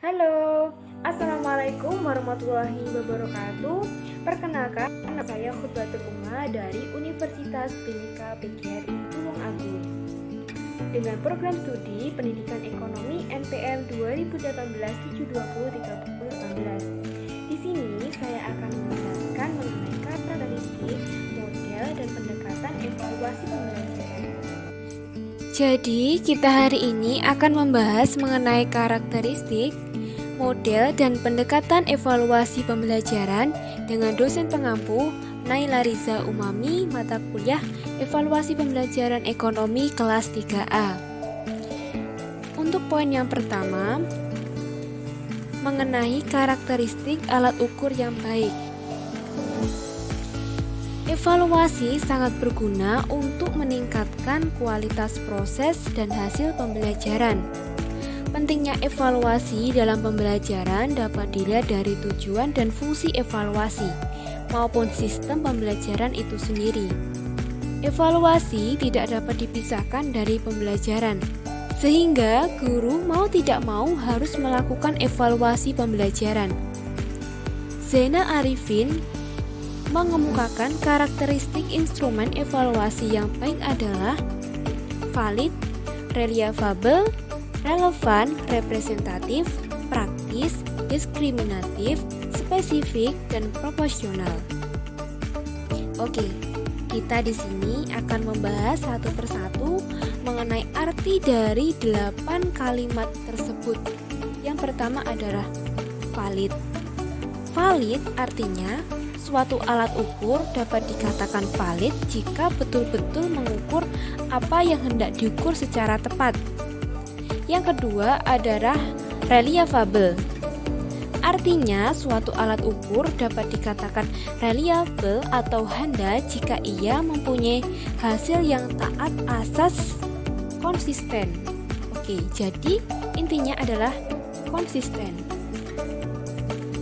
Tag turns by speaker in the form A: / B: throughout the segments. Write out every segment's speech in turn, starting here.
A: Halo, Assalamualaikum warahmatullahi wabarakatuh. Perkenalkan, nama saya Khutbatul Umma dari Universitas Bhinneka PGRI Tulung Agung. Dengan program studi Pendidikan Ekonomi NPM 2018-720-3018. Di sini saya akan menjelaskan mengenai karakteristik, model, dan pendekatan evaluasi pembelajaran.
B: Jadi, kita hari ini akan membahas mengenai karakteristik, model, dan pendekatan evaluasi pembelajaran dengan dosen pengampu Naila Riza Umami, mata kuliah Evaluasi Pembelajaran Ekonomi kelas 3A. Untuk poin yang pertama, mengenai karakteristik alat ukur yang baik. Evaluasi sangat berguna untuk meningkatkan kualitas proses dan hasil pembelajaran. Pentingnya evaluasi dalam pembelajaran dapat dilihat dari tujuan dan fungsi evaluasi maupun sistem pembelajaran itu sendiri. Evaluasi tidak dapat dipisahkan dari pembelajaran, sehingga guru mau tidak mau harus melakukan evaluasi pembelajaran. Zainal Arifin mengemukakan karakteristik instrumen evaluasi yang baik adalah valid, reliable, relevan, representatif, praktis, diskriminatif, spesifik, dan proporsional. Oke, kita di sini akan membahas satu persatu mengenai arti dari 8 kalimat tersebut. Yang pertama adalah valid. Valid artinya suatu alat ukur dapat dikatakan valid jika betul-betul mengukur apa yang hendak diukur secara tepat. Yang kedua adalah reliable. Artinya, suatu alat ukur dapat dikatakan reliable atau handal jika ia mempunyai hasil yang taat asas konsisten. Oke, jadi intinya adalah konsisten.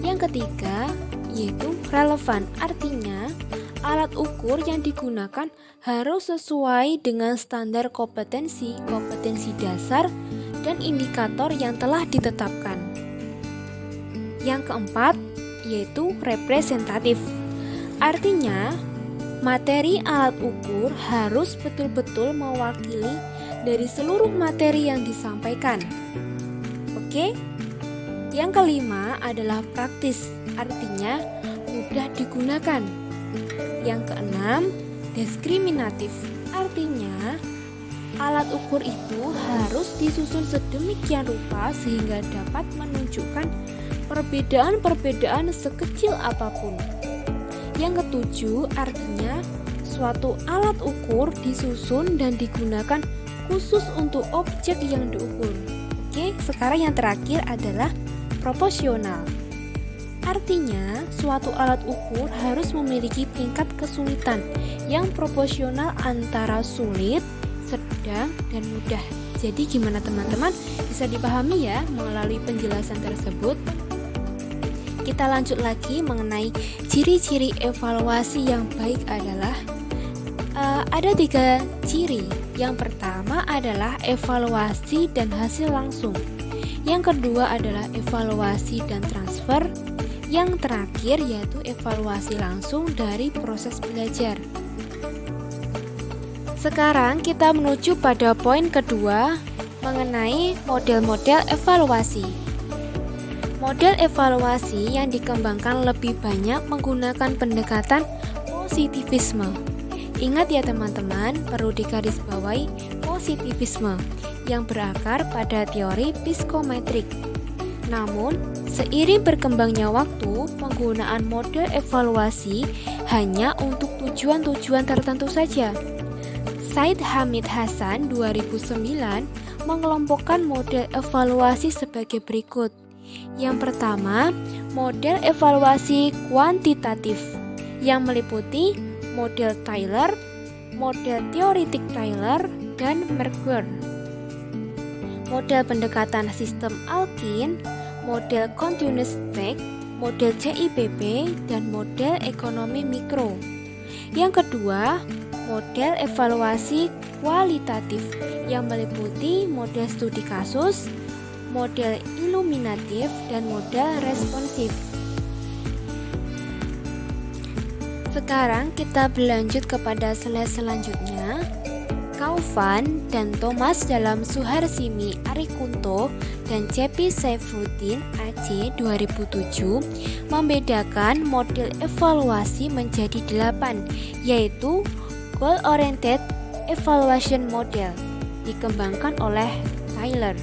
B: Yang ketiga yaitu relevan, artinya alat ukur yang digunakan harus sesuai dengan standar kompetensi dasar dan indikator yang telah ditetapkan. Yang keempat yaitu representatif, artinya materi alat ukur harus betul-betul mewakili dari seluruh materi yang disampaikan. Oke? Yang kelima adalah praktis, artinya mudah digunakan. Yang keenam, diskriminatif, artinya alat ukur itu harus disusun sedemikian rupa sehingga dapat menunjukkan perbedaan-perbedaan sekecil apapun. Yang ketujuh, artinya suatu alat ukur disusun dan digunakan khusus untuk objek yang diukur. Oke, sekarang yang terakhir adalah proporsional. Artinya, suatu alat ukur harus memiliki tingkat kesulitan yang proporsional antara sulit, sedang, dan mudah. Jadi gimana teman-teman? Bisa dipahami ya melalui penjelasan tersebut? Kita lanjut lagi mengenai ciri-ciri evaluasi yang baik adalah ada 3 ciri. Yang pertama adalah evaluasi dan hasil langsung. Yang kedua adalah evaluasi dan transfer. Yang terakhir yaitu evaluasi langsung dari proses belajar. Sekarang kita menuju pada poin kedua mengenai model-model evaluasi. Model evaluasi yang dikembangkan lebih banyak menggunakan pendekatan positivisme. Ingat ya teman-teman, perlu digarisbawahi positivisme yang berakar pada teori psikometrik. Namun, seiring berkembangnya waktu, penggunaan model evaluasi hanya untuk tujuan-tujuan tertentu saja. Said Hamid Hasan 2009 mengelompokkan model evaluasi sebagai berikut. Yang pertama, model evaluasi kuantitatif yang meliputi model Taylor, model teoretik Taylor, dan Merkur. Model pendekatan sistem Alkin, model continuous track, model CIPP, dan model ekonomi mikro. Yang kedua, model evaluasi kualitatif yang meliputi model studi kasus, model iluminatif, dan model responsif. Sekarang kita berlanjut kepada slide selanjutnya. Kauvan dan Thomas dalam Suharsimi Arikunto dan C.P. Saifuddin AC 2007 membedakan model evaluasi menjadi 8, yaitu Goal Oriented Evaluation Model dikembangkan oleh Tyler.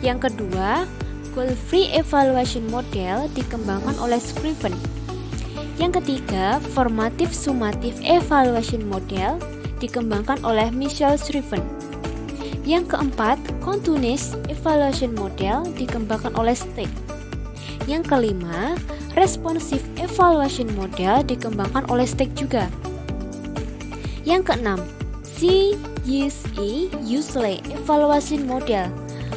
B: Yang kedua, Goal Free Evaluation Model dikembangkan oleh Scriven. Yang ketiga, Formative Summative Evaluation Model dikembangkan oleh Michael Scriven. Yang keempat, Continuous Evaluation Model dikembangkan oleh Steck. Yang kelima, Responsive Evaluation Model dikembangkan oleh Steck juga. Yang keenam, CUSE Usually Evaluation Model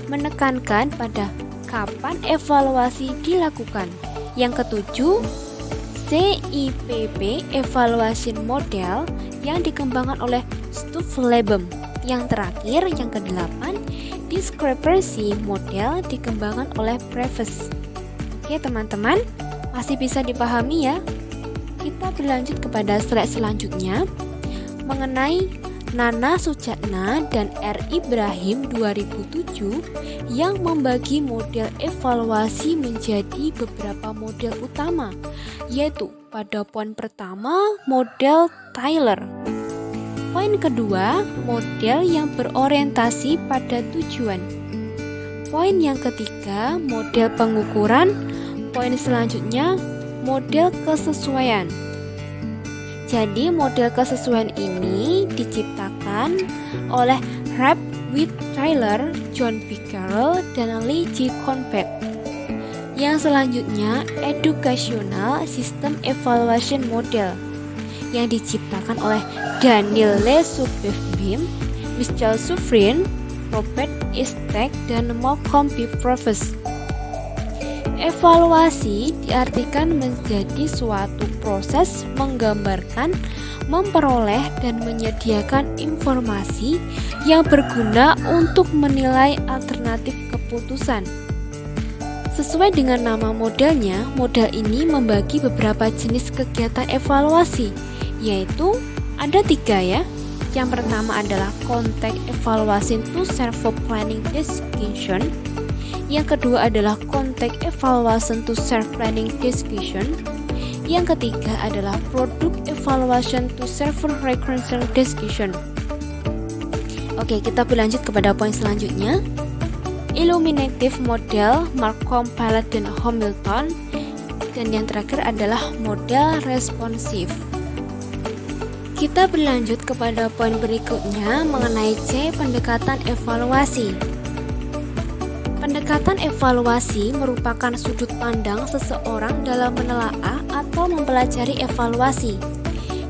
B: menekankan pada kapan evaluasi dilakukan. Yang ketujuh, CIPP Evaluation Model yang dikembangkan oleh Stuffleben. Yang terakhir, yang kedelapan, Discrepancy Model dikembangkan oleh Previs. Oke teman-teman, masih bisa dipahami ya? Kita berlanjut kepada slide selanjutnya mengenai Nana Suchatna dan R. Ibrahim 2007 yang membagi model evaluasi menjadi beberapa model utama, yaitu pada poin pertama model Tyler, poin kedua model yang berorientasi pada tujuan, poin yang ketiga model pengukuran, poin selanjutnya model kesesuaian. Jadi model kesesuaian ini diciptakan oleh Rap with Tyler, John B. Carroll, dan Lee G. Convex. Yang selanjutnya Educational System Evaluation Model yang diciptakan oleh Daniel Le Subbim, Michael Sufrin, Robert Steck, dan Malcolm B. Previs. Evaluasi diartikan menjadi suatu proses menggambarkan, memperoleh, dan menyediakan informasi yang berguna untuk menilai alternatif keputusan. Sesuai dengan nama modelnya, model ini membagi beberapa jenis kegiatan evaluasi, yaitu ada 3 ya. Yang pertama adalah Context Evaluation to Serve Planning Discussion. Yang kedua adalah Context Evaluation to Serve Planning Discussion. Yang ketiga adalah Product Evaluation to Serve Recurrential Discussion. Oke, kita berlanjut kepada poin selanjutnya. Illuminative Model, Marcom, Pilot, dan Hamilton. Dan yang terakhir adalah model responsif. Kita berlanjut kepada poin berikutnya mengenai C. Pendekatan evaluasi. Pendekatan evaluasi merupakan sudut pandang seseorang dalam menelaah atau mempelajari evaluasi.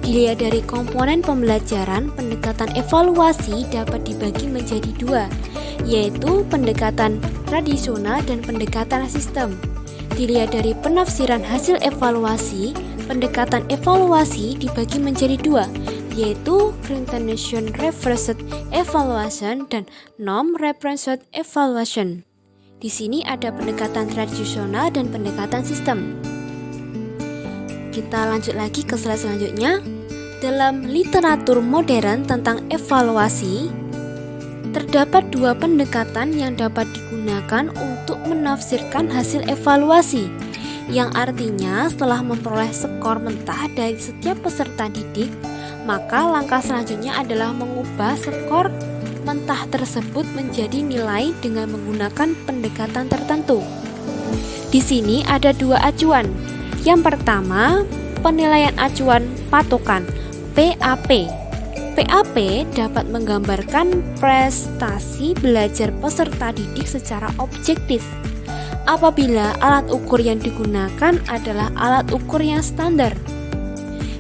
B: Dilihat dari komponen pembelajaran, pendekatan evaluasi dapat dibagi menjadi 2, yaitu pendekatan tradisional dan pendekatan sistem. Dilihat dari penafsiran hasil evaluasi, pendekatan evaluasi dibagi menjadi 2, yaitu Criterion Referenced Evaluation dan Norm Referenced Evaluation. Di sini ada pendekatan tradisional dan pendekatan sistem. Kita lanjut lagi ke slide selanjutnya. Dalam literatur modern tentang evaluasi, terdapat 2 pendekatan yang dapat digunakan untuk menafsirkan hasil evaluasi, yang artinya setelah memperoleh skor mentah dari setiap peserta didik, maka langkah selanjutnya adalah mengubah skor mentah tersebut menjadi nilai dengan menggunakan pendekatan tertentu. Di sini ada 2 acuan. Yang pertama, penilaian acuan patokan PAP. PAP dapat menggambarkan prestasi belajar peserta didik secara objektif apabila alat ukur yang digunakan adalah alat ukur yang standar.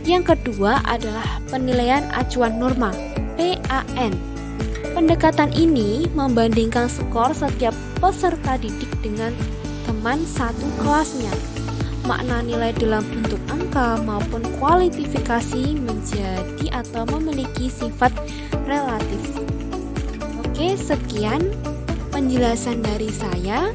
B: Yang kedua adalah penilaian acuan norma PAN. Pendekatan ini membandingkan skor setiap peserta didik dengan teman satu kelasnya. Makna nilai dalam bentuk angka maupun kualitifikasi menjadi atau memiliki sifat relatif. Oke, sekian penjelasan dari saya.